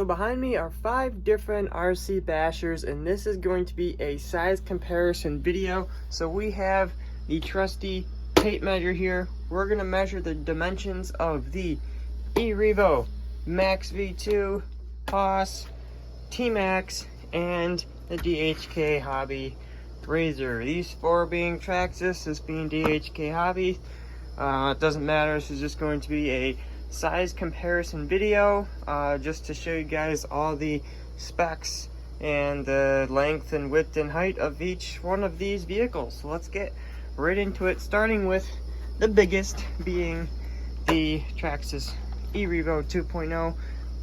So behind me are 5 different RC bashers, and this is going to be a size comparison video. So we have the trusty tape measure here. We're going to measure the dimensions of the eRevo Max V2, Haas, T-Max, and the DHK Hobby Razor. These 4 being Traxxas, this being DHK Hobby. It doesn't matter, this is just going to be a size comparison video, just to show you guys all the specs and the length and width and height of each one of these vehicles. So let's get right into it, starting with the biggest being the Traxxas eRevo 2.0,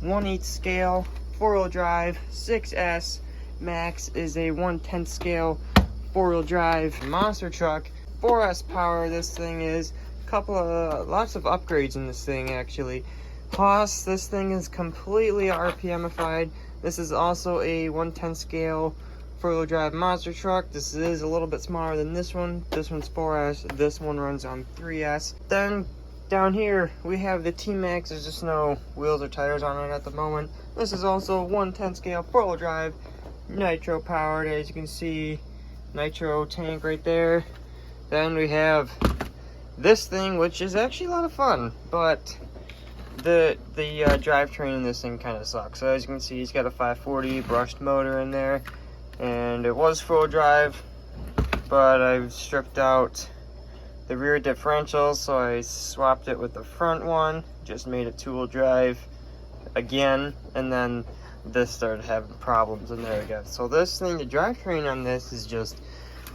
1/8 scale, 4-wheel drive, 6S. Max is a 1/10 scale 4-wheel drive monster truck, 4S power. This thing is lots of upgrades in this thing actually. Haas, this thing is completely RPMified. This is also a 1/10 scale 4-wheel drive monster truck. This is a little bit smaller than this one. This one's 4S, this one runs on 3S. Then down here we have the T-Max. There's just no wheels or tires on it at the moment. This is also 1/10 scale 4-wheel drive, nitro powered, as you can see, nitro tank right there. Then we have this thing, which is actually a lot of fun, but the drivetrain in this thing kind of sucks. So as you can see, it's got a 540 brushed motor in there, and it was 4-wheel drive, but I've stripped out the rear differentials, so I swapped it with the front one, just made it 2-wheel drive again, and then this started having problems, and there we go. So this thing, the drivetrain on this is just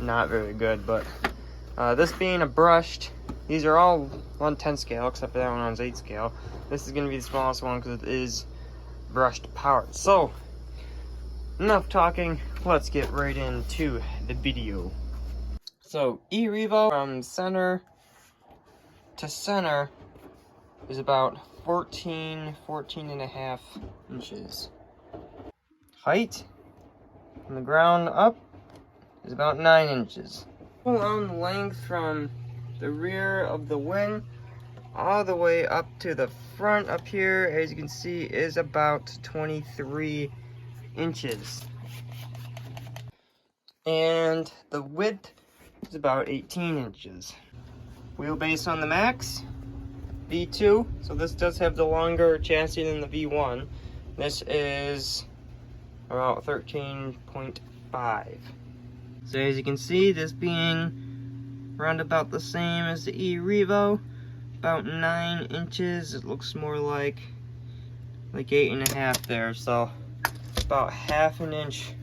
not very good, but this being a brushed, these are all 1/10 scale, except for that one on 8 scale. This is going to be the smallest one because it is brushed powered. So, enough talking, let's get right into the video. So, eRevo from center to center is about 14 and a half inches. Height from the ground up is about 9 inches. On the length from the rear of the wing all the way up to the front up here, as you can see, is about 23 inches. And the width is about 18 inches. Wheelbase on the Max V2, so this does have the longer chassis than the V1. This is about 13.5. So as you can see, this being around about the same as the eRevo, about 9 inches. It looks more like 8.5 there, so about half an inch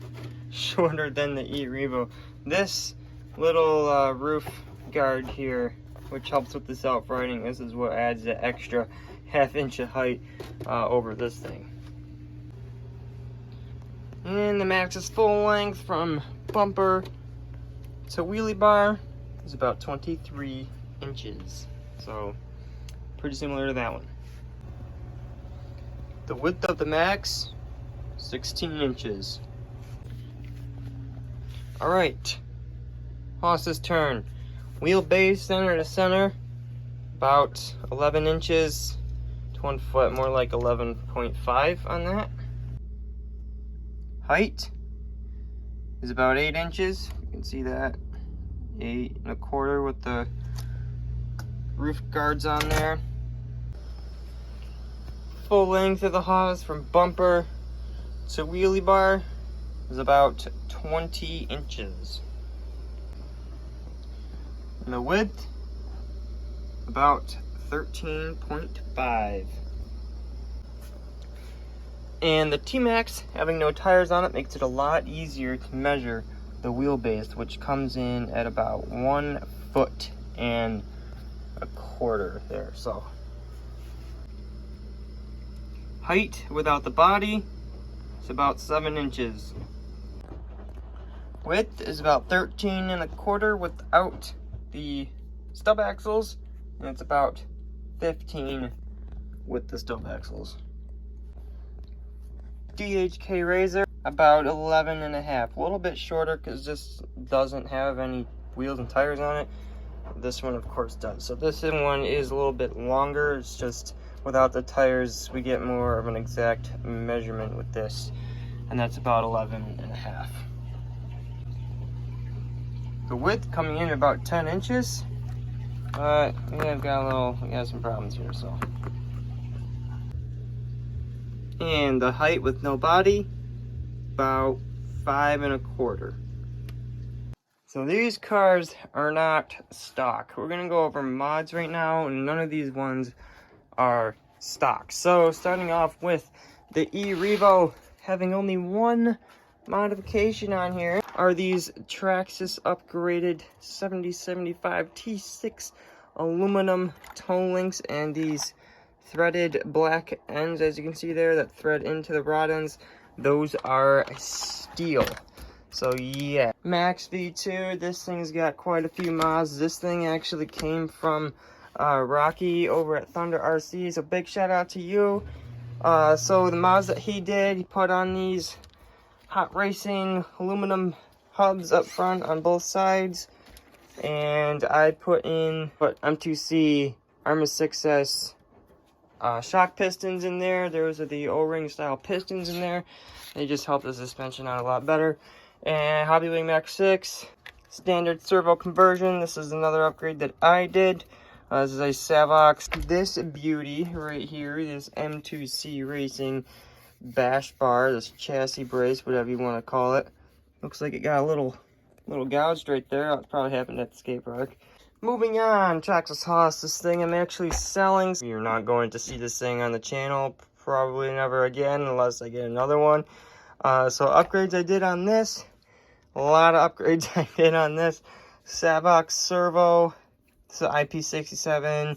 shorter than the eRevo. This little roof guard here, which helps with the self-righting, this is what adds the extra half inch of height over this thing. And the Max's full length from bumper to wheelie bar is about 23 inches. So, pretty similar to that one. The width of the Max, 16 inches. Alright, Haas's turn. Wheelbase center to center, about 11 inches to 1 foot, more like 11.5 on that. Height is about 8 inches. You can see that. 8 1/4 with the roof guards on there. Full length of the Haas from bumper to wheelie bar is about 20 inches. And the width, about 13.5. And the T-Max, having no tires on it, makes it a lot easier to measure the wheelbase, which comes in at about 1 foot and 1/4 there. So, height without the body is about 7 inches. Width is about 13 1/4 without the stub axles, and it's about 15 with the stub axles. DHK Razor, about 11 1/2, a little bit shorter because this doesn't have any wheels and tires on it. This one of course does. So this one is a little bit longer, it's just without the tires, we get more of an exact measurement with this, and that's about 11.5. The width coming in about 10 inches, but we got some problems here, so. And the height with no body, about 5.25. So these cars are not stock. We're gonna go over mods right now, and none of these ones are stock. So starting off with the E-Revo, having only one modification on here are these Traxxas upgraded 7075 T6 aluminum toe links and these threaded black ends, as you can see there, that thread into the rod ends. Those are steel. So yeah, Max V2, this thing's got quite a few mods. This thing actually came from Rocky over at Thunder RC, so big shout out to you. So the mods that he did, he put on these hot racing aluminum hubs up front on both sides, and I put in M2C Arma 6S shock pistons in there. Those are the O-ring style pistons in there. They just help the suspension out a lot better. And Hobbywing Max 6 standard servo conversion. This is another upgrade that I did. This is a Savox. This beauty right here, this M2C Racing bash bar, this chassis brace, whatever you want to call it. Looks like it got a little gouged right there. It probably happened at the skate park. Moving on, Traxxas Haas. This thing I'm actually selling. You're not going to see this thing on the channel probably never again unless I get another one. So upgrades I did on this. A lot of upgrades I did on this. Savox servo, so IP67,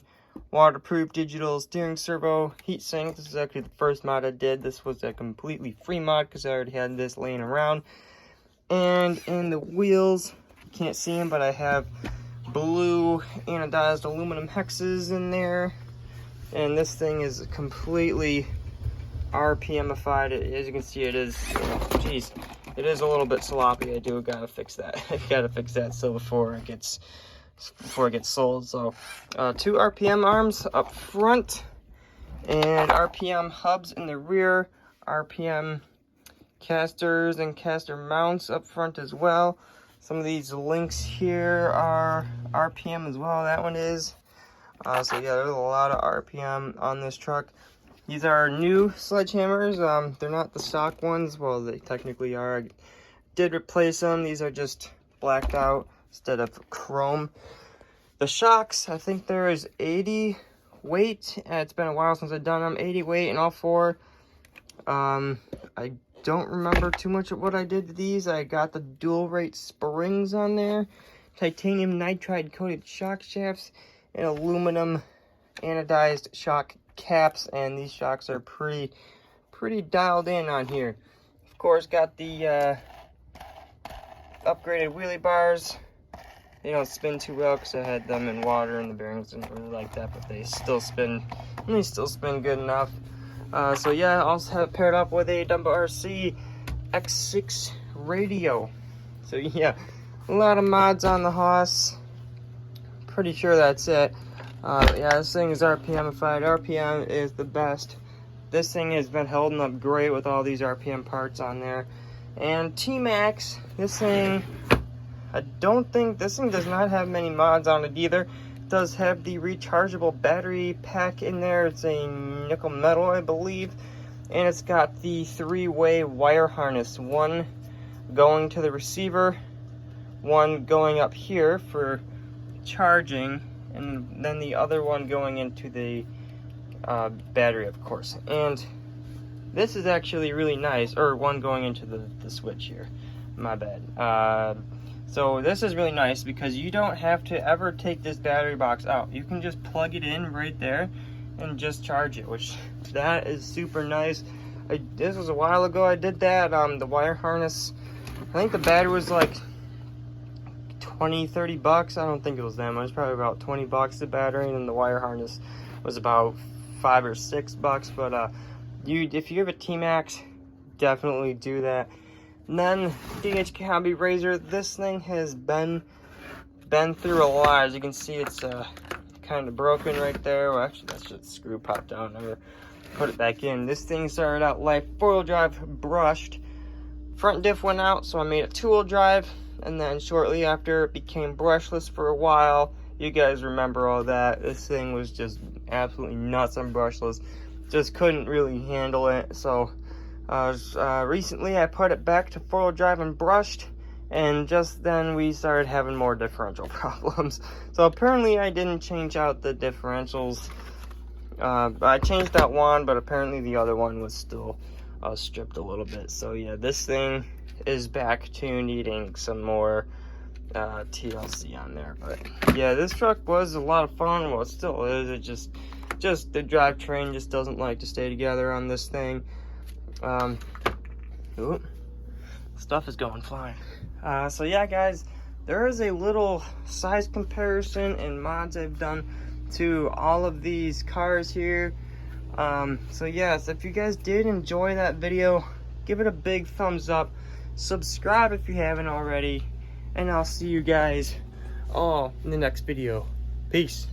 waterproof digital steering servo, heatsink. This is actually the first mod I did. This was a completely free mod because I already had this laying around. And in the wheels, you can't see them, but I have blue anodized aluminum hexes in there. And this thing is completely RPM-ified. As you can see, it is, geez, it is a little bit sloppy. I do gotta fix that. I gotta fix that so before it gets sold. So 2 RPM arms up front and RPM hubs in the rear, RPM casters and caster mounts up front as well. Some of these links here are RPM as well. That one is. So yeah, there's a lot of RPM on this truck. These are new sledgehammers. They're not the stock ones. Well, they technically are. I did replace them. These are just blacked out instead of chrome. The shocks, I think there is 80 weight. It's been a while since I've done them. 80 weight in all 4. I don't remember too much of what I did to these. I got the dual rate springs on there, titanium nitride coated shock shafts, and aluminum anodized shock caps, and these shocks are pretty dialed in on here. Of course, got the upgraded wheelie bars. They don't spin too well because I had them in water and the bearings didn't really like that, but they still spin good enough. So yeah, I also have it paired up with a Dumbo RC X6 radio. So yeah, a lot of mods on the Haas. Pretty sure that's it. Yeah, this thing is RPM-ified. RPM is the best. This thing has been holding up great with all these RPM parts on there. And T-Max, this thing, I don't think, this thing does not have many mods on it either. It does have the rechargeable battery pack in there. It's a nickel metal, I believe. And it's got the 3-way wire harness. One going to the receiver, one going up here for charging, and then the other one going into the battery, of course. And this is actually really nice, or one going into the switch here, my bad. So this is really nice because you don't have to ever take this battery box out. You can just plug it in right there and just charge it, which that is super nice. This was a while ago I did that. The wire harness, I think the battery was like 20-30 bucks. I don't think it was that much. Probably about 20 bucks the battery, and then the wire harness was about 5 or 6 bucks. But if you have a T-Max, definitely do that. And then DHK Hobby Razor, this thing has been through a lot. As you can see, it's kind of broken right there. Well, actually, that's just screw popped out. Never put it back in. This thing started out life 4-wheel drive, brushed. Front diff went out, so I made it 2-wheel drive. And then shortly after, it became brushless for a while. You guys remember all that. This thing was just absolutely nuts on brushless. Just couldn't really handle it. So recently I put it back to 4-wheel drive and brushed. And just then we started having more differential problems. So apparently I didn't change out the differentials. I changed out one, but apparently the other one was still stripped a little bit. So yeah, this thing is back to needing some more TLC on there. But yeah, this truck was a lot of fun. Well, it still is. It just the drivetrain just doesn't like to stay together on this thing. Ooh, stuff is going flying. So yeah, guys, there is a little size comparison and mods I've done to all of these cars here. So yes, if you guys did enjoy that video, give it a big thumbs up, subscribe if you haven't already, and I'll see you guys all in the next video. Peace.